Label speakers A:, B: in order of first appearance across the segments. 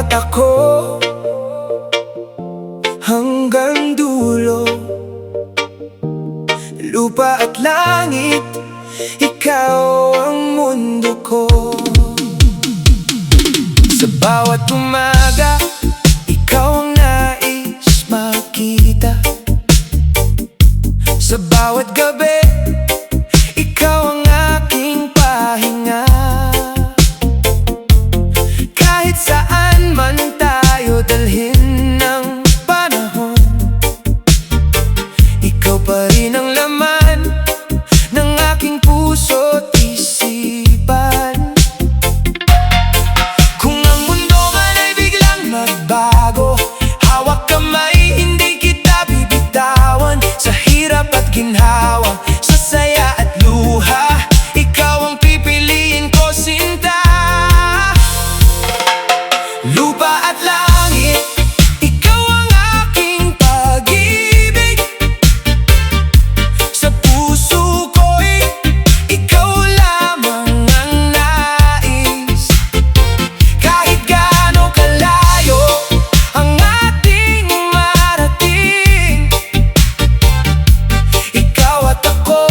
A: at ako hanggang dulo. Lupa at langit, ikaw ang mundo ko. Sa bawat umaga, ikaw ang nais makita. Sa bawat gabi, ikaw ang aking pahinga. Kahit saan man tayo dalhin ng panahon, ikaw pa rin ang laman ng aking puso't isipan. Kung ang mundo man ay biglang magbago, hawak kamay, hindi kita bibitawan. Sa hirap at ginhawa, sa saya at luha, ikaw ang pipiliin ko, sinta. Lupa at langit, ikaw ang aking pag-ibig. Sa puso ko'y ikaw lamang ang nais. Kahit gaano kalayo ang ating marating, ikaw at ako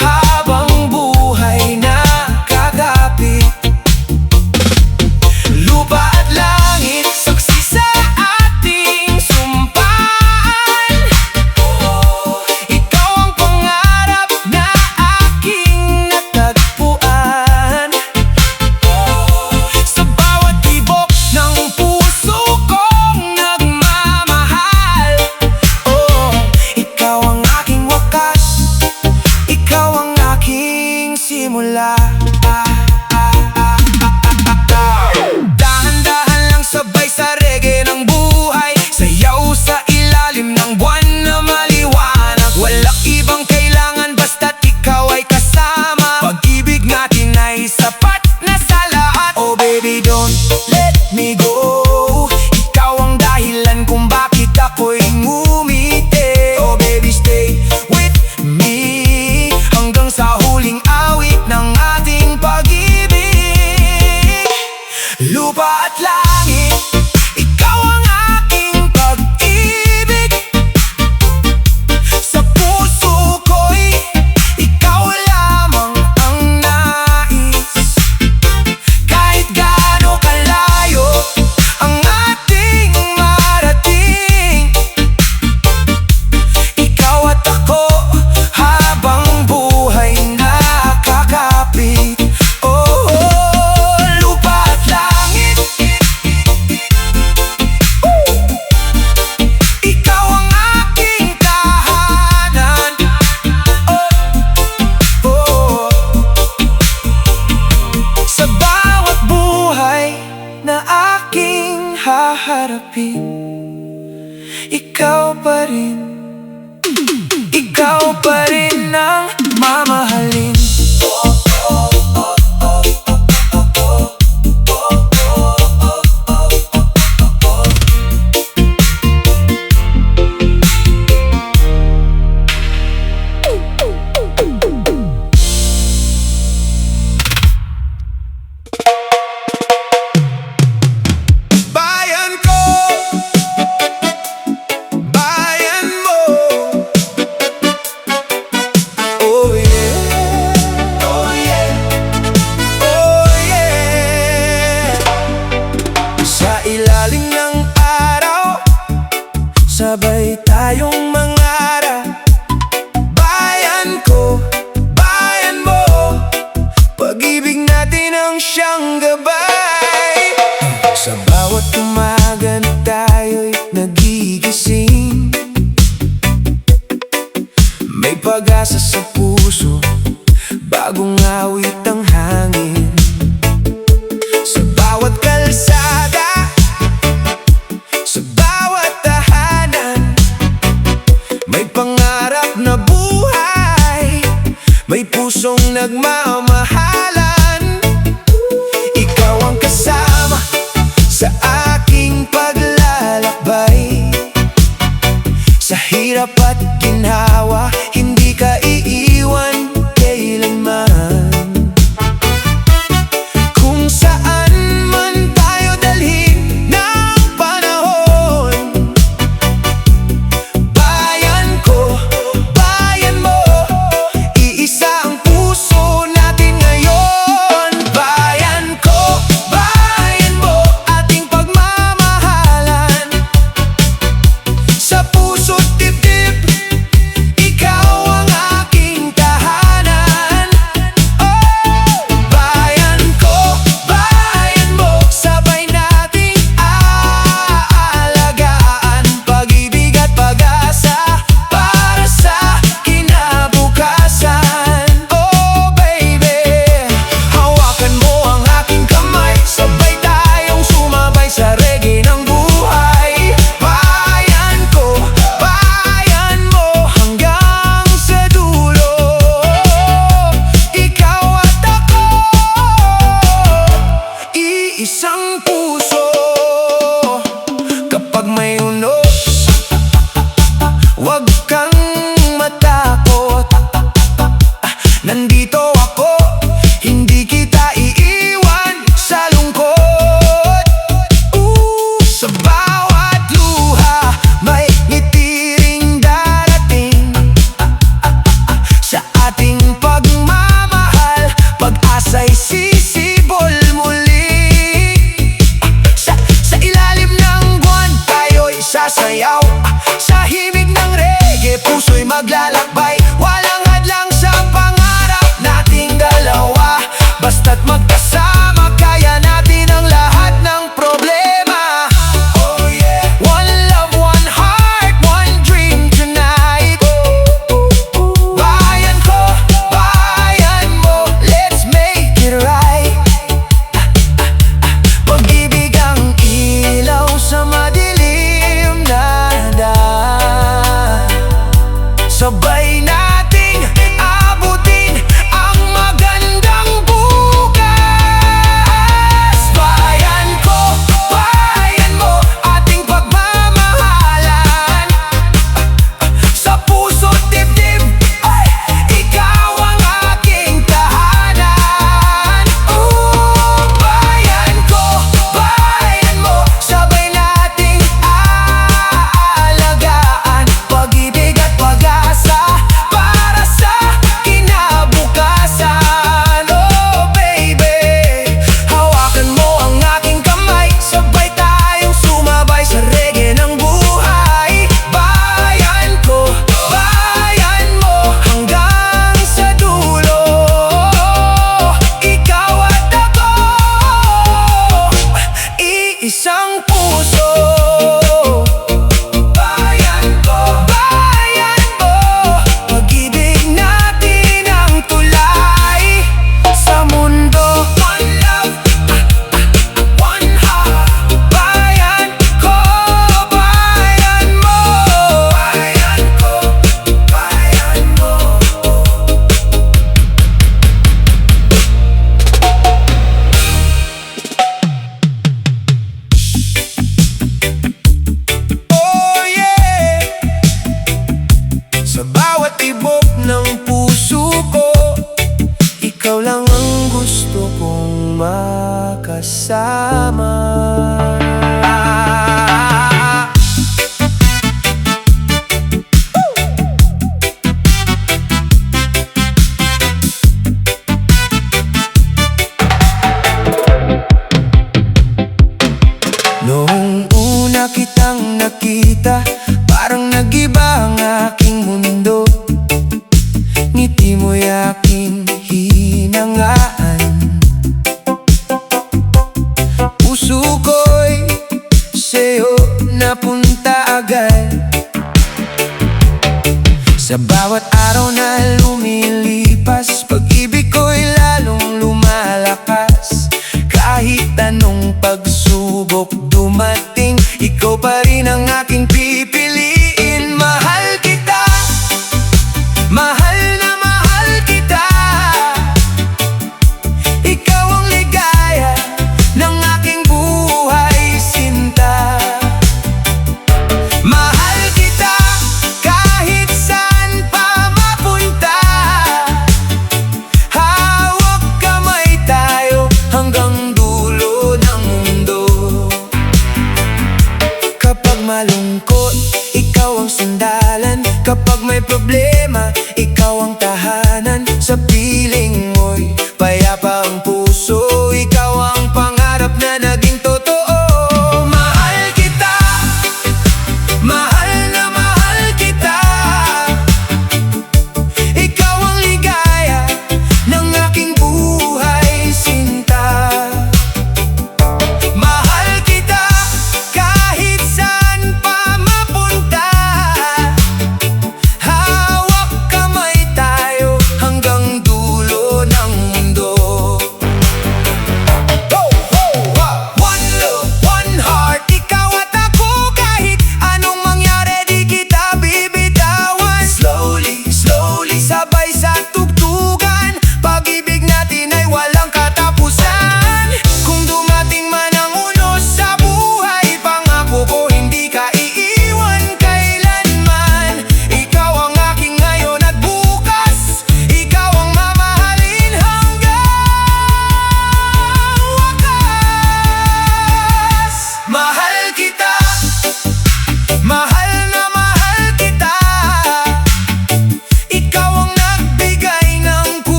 A: habang buhay na kakapit. Lupa at langit, saksi sa ating sumpaan. Ikaw ang pangarap na aking natagpuan. Sa bawat tibok ng puso kong nagmamahal, ikaw ang aking wakas, ikaw ang aking simula. Dahan-dahan lang sabay sa reggae ng buhay, sayaw sa ilalim ng buwan na maliwanag. Walang ibang kailangan basta't ikaw ay kasama. Pag-ibig natin ay sapat na sa lahat. Oh baby, don't let me go. Ikaw ang dahilan kung bakit ako'y ngumiti. Oh baby, stay with me hanggang sa huling awit ng ating pag-ibig. Lupa at langit, ikaw ang aking pag-ibig. Sa puso ko'y ikaw lamang ang nais. Kahit gaano kalayo ang ating marating, ikaw at ako habang buhay na kakapit. Lupa at langit, ikaw ang aking tahanan. Sa bawat buhay na aking haharapin, ikaw pa rin, ikaw pa rin ang mamahalin. Bayan ko, bayan mo. Oh yeah, oh yeah, oh yeah. Sa ilalim ng araw, sabay tayong mangarap. Bayan ko, bayan mo, pag-ibig natin ang siyang gabay. Sa bawat umaga na tayo'y nagigising, may pag-asa sa puso, bagong awit ang hangin. Sa bawat kalsada, sa bawat tahanan, may pangarap na buhay, may pusong nagmamahalan. Ikaw ang kasama sa aking paglalakbay. Sa hirap at ginhawa, hindi ka iiwan kailanman. Kung saan man tayo dalhin na iisang puso. Kapag may unos, huwag kang matakot. Nandito ako, hindi kita iiwan sa lungkot. Sa bawat luha, may ngiti ring darating. Sa ating pagmamahal, pag-asa'y sisibol muli. Sa ilalim ng buwan, tayo'y sasayaw. Sa himig ng reggae, puso'y maglalakbay. Walang hadlang sa pangarap nating dalawa. Basta't magkasama, kaya natin ang lahat ng problema. Oh yeah. One love, one heart, one dream tonight. Bayan ko, bayan mo, let's make it right. Pag-ibig ang ilaw sa madilim na daan. Sabay nating abutin ang magandang bukas. Bayan ko, bayan mo, ating pagmamahalan. Sa puso't dibdib, ay, ikaw ang aking tahanan. Bayan ko, bayan mo, sabay nating aalagaan. Pag-ibig at pag-asa para sa kinabukasan. Oh baby, hawakan mo ang aking kamay. Sabay tayong sumabay sa reggae ng buhay. Bayan ko, bayan mo, hanggang sa dulo. Ikaw at ako, iisang puso. Bayan ko, bayan mo, pag-ibig natin ang tulay sa mundo. One love, one heart. Bayan ko, bayan mo. Bayan ko, bayan mo. Oh yeah. Sa bawat ibok ng puso ko, ikaw lang ang gusto kong makasama. Noong una kitang nakita, parang nag-iba ang aking mundo. Ngiti mo'y aking hinangaan. Puso ko'y sa'yo napunta agad. Sa bawat araw na lumilipas, pag-ibig ko'y lalong lumalakas. Kahit anong pagsubok dumating, ikaw pa rin ang aking pipiliin. Mahal kita, mahal na mahal kita. Ikaw ang ligaya ng aking buhay, sinta. Mahal kita kahit saan pa mapunta. Hawak kamay tayo hanggang dulo ng mundo.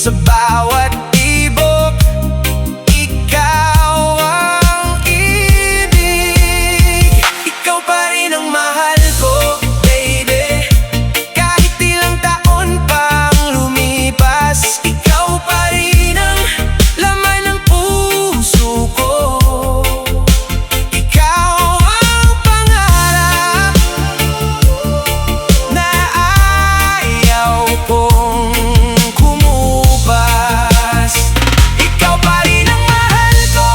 A: Sa bawat ibok, ikaw ang ibig. Ikaw pa rin ang mahal ko, baby. Kahit ilang taon pang lumipas, ikaw pa rin ang laman ng puso ko. Ikaw ang pangarap na ayaw kong kumupas. Ikaw pa rin ang mahal ko,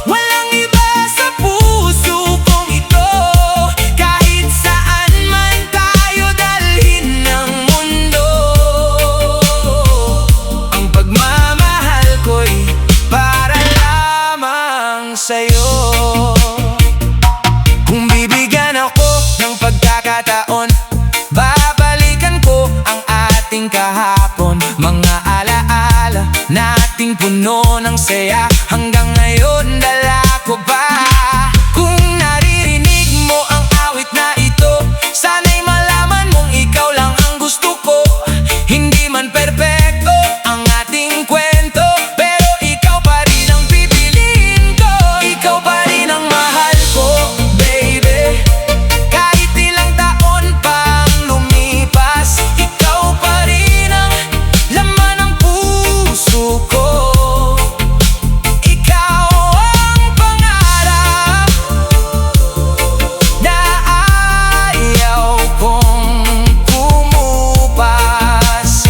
A: walang iba sa puso kong ito. Kahit saan man tayo dalhin ng mundo, ang pagmamahal ko'y para lamang sa'yo. Kung bibigyan ako ng pagkakataon, babalikan ko ang ating kahapon. Mga alaala nating puno ng saya, hanggang ngayon dala ko pa. Kung naririnig mo ang awit na ito, sana'y malaman mong ikaw lang ang gusto ko. Hindi man perpekto ang ating kwento, pero ikaw pa rin ang pipiliin ko. Ikaw pa rin ang mahal ko, baby. Kahit ilang taon pang lumipas, ikaw pa rin ang laman ng puso ko. Ikaw ang pangarap na ayaw kong kumupas.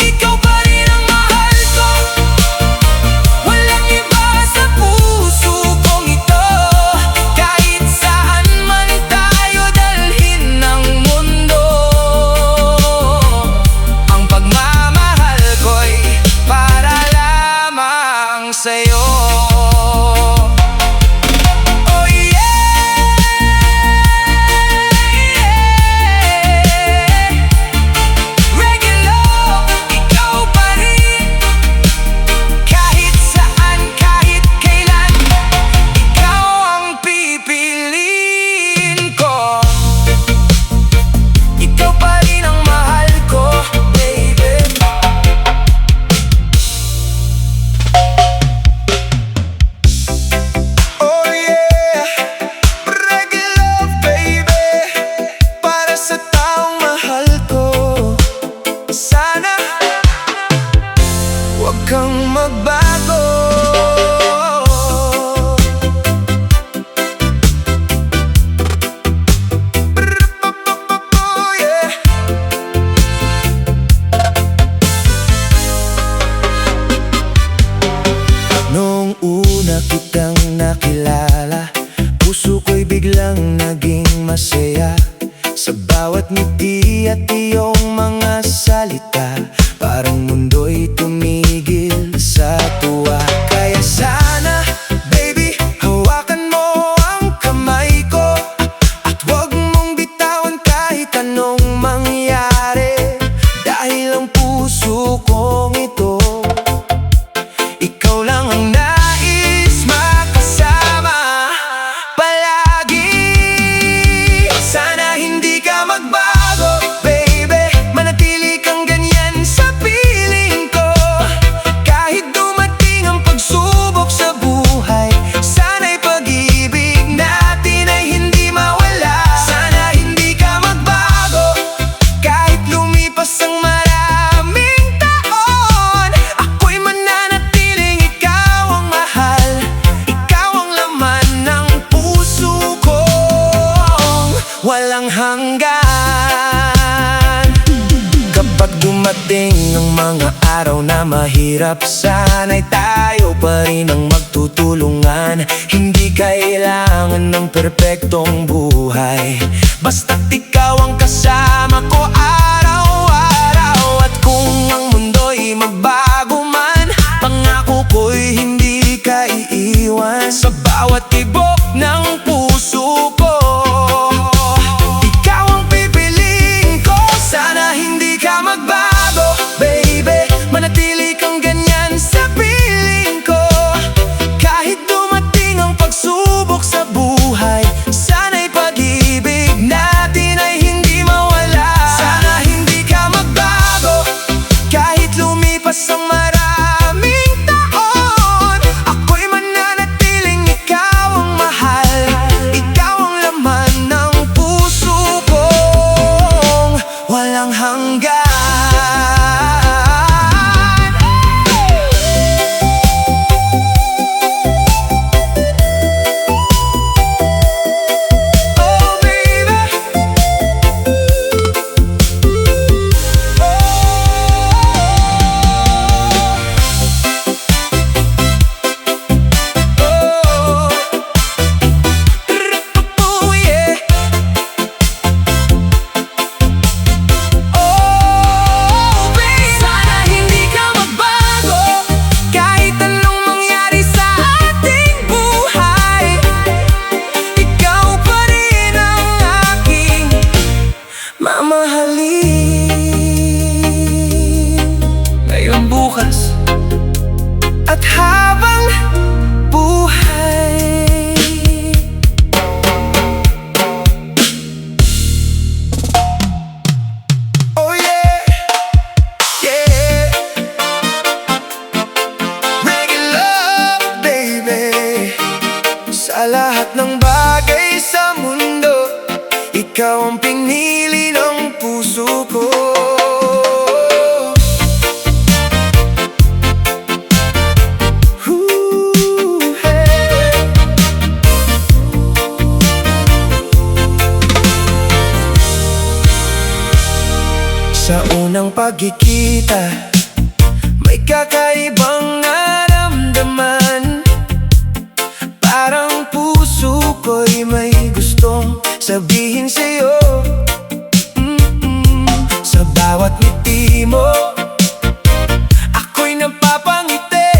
A: Ikaw pa rin ang mahal ko, walang iba sa puso kong ito. Kahit saan man tayo dalhin ng mundo, ang pagmamahal ko'y para lamang sa'yo. Oh yeah, regular, ikaw pa rin. Kahit saan, kahit kailan, ikaw ang pipiliin ko. Ikaw pa rin ang mahal ko, baby. Oh yeah, regular, baby. Para sa taong mahal ko, sana huwag kang magbago. Oh yeah. Noong una kitang nakilala, puso ko'y biglang naging masaya. Sa bawat ngiti at iyong mga salita, parang mundo'y tumigil sa tuwa. Kaya sana, baby, hawakan mo ang kamay ko, at huwag mong bitawan kahit anong mangyari. Dahil ang puso kong ito, ikaw lang ang nais makasama palagi. Sana hindi ka magbago, baby. Manatili kang ganyan sa piling ko. Kahit dumating ang pagsubok sa buhay, sana'y pag-ibig natin ay hindi mawala. Sana hindi ka magbago, kahit lumipas ang maraming taon. Ako'y mananatiling ikaw ang mahal, ikaw ang laman ng puso kong walang hanggan. Kapag dumating ang mga araw na mahirap, sana'y tayo pa rin ang magtutulungan. Hindi kailangan ng perpektong buhay, basta't ikaw ang kasama ko araw-araw. At kung ang mundo'y magbago man, pangako ko'y hindi ka iiwan. Sa bawat tibok ng puso ko, ikaw ang pipiliin ko. Sana hindi ka magbago, baby. Manatili kang ganyan sa piling ko. Kahit dumating ang pagsubok sa buhay, sana'y pag-ibig natin ay hindi mawala. Sana hanggan. Oh baby, oh yeah. Oh baby, sana hindi ka magbago kahit anong mangyari sa ating buhay. Ikaw pa rin ang aking mamahalin ngayon, bukas at habang buhay. Oh yeah, yeah. Reggae love, baby. Sa lahat ng bagay sa mundo, ikaw ang pinili ng puso ko. Ooh, hey. Sa unang pagkikita, may kakaibang naramdaman. Parang puso ko'y may gustong sabihin sa'yo. Sa bawat ngiti mo, ako'y napapangiti.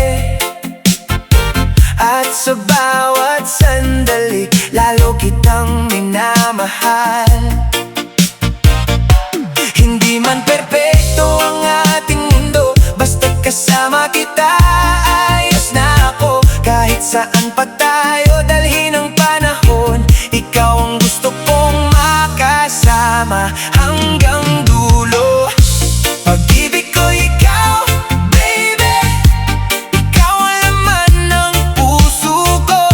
A: At sa bawat sandali, lalo kitang minamahal. Hindi man perpekto ang ating mundo, basta't kasama kita, ayos na ako. Kahit saan pa tayo dalhin ang panahon, ikaw ang gusto kong makasama hanggang dulo. Pag-ibig ko ikaw, baby. Ikaw ang laman ng puso ko.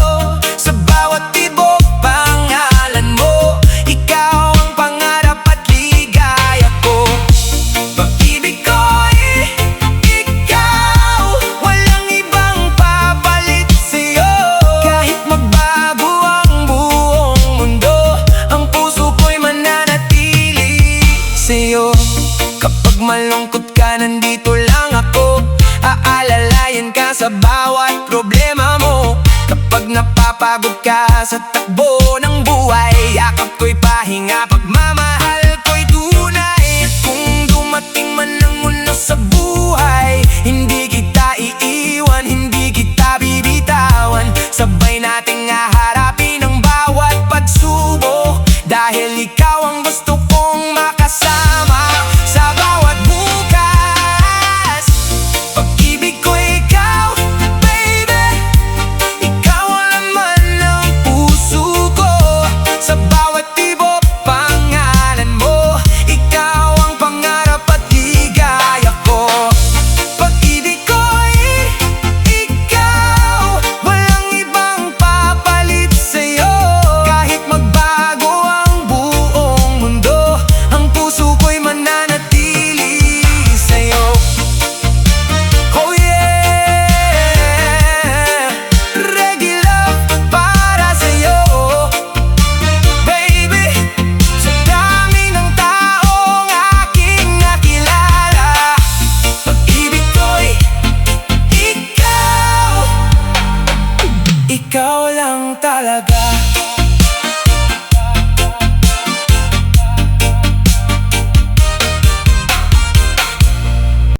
A: Sa bawat tibok, pangalan mo. Ikaw ang pangarap at ligaya ko. Pag-ibig ko ikaw, walang ibang papalit sa'yo. Kahit magbago ang buong mundo, ang puso ko'y mananatili sa'yo. Kapag malungkot ka, nandito lang ako. Aalalayan ka sa bawat problema mo. Kapag napapagod ka sa takbo ng buhay, yakap ko'y pahinga, pagmamahal ko'y tunay. At kung dumating man ang unos sa buhay, hindi kita iiwan, hindi kita bibitawan. Sabay nating haharapin ang bawat pagsubok, dahil ikaw ang gusto kong makasama sa bawat bukas. Pag-ibig ko ikaw, baby. Ikaw ang laman ng puso ko. Sa bawat tibok, pangalan mo. Ikaw ang pangarap at ligaya ko. Pag-ibig ko ikaw, walang ibang papalit sa'yo. Kahit magbago ang buong mundo, ang puso ko'y mananatili sa'yo. Oh yeah, reggae love para sa'yo, baby. Sa dami ng taong aking nakilala, pag-ibig ko'y ikaw, ikaw lang talaga.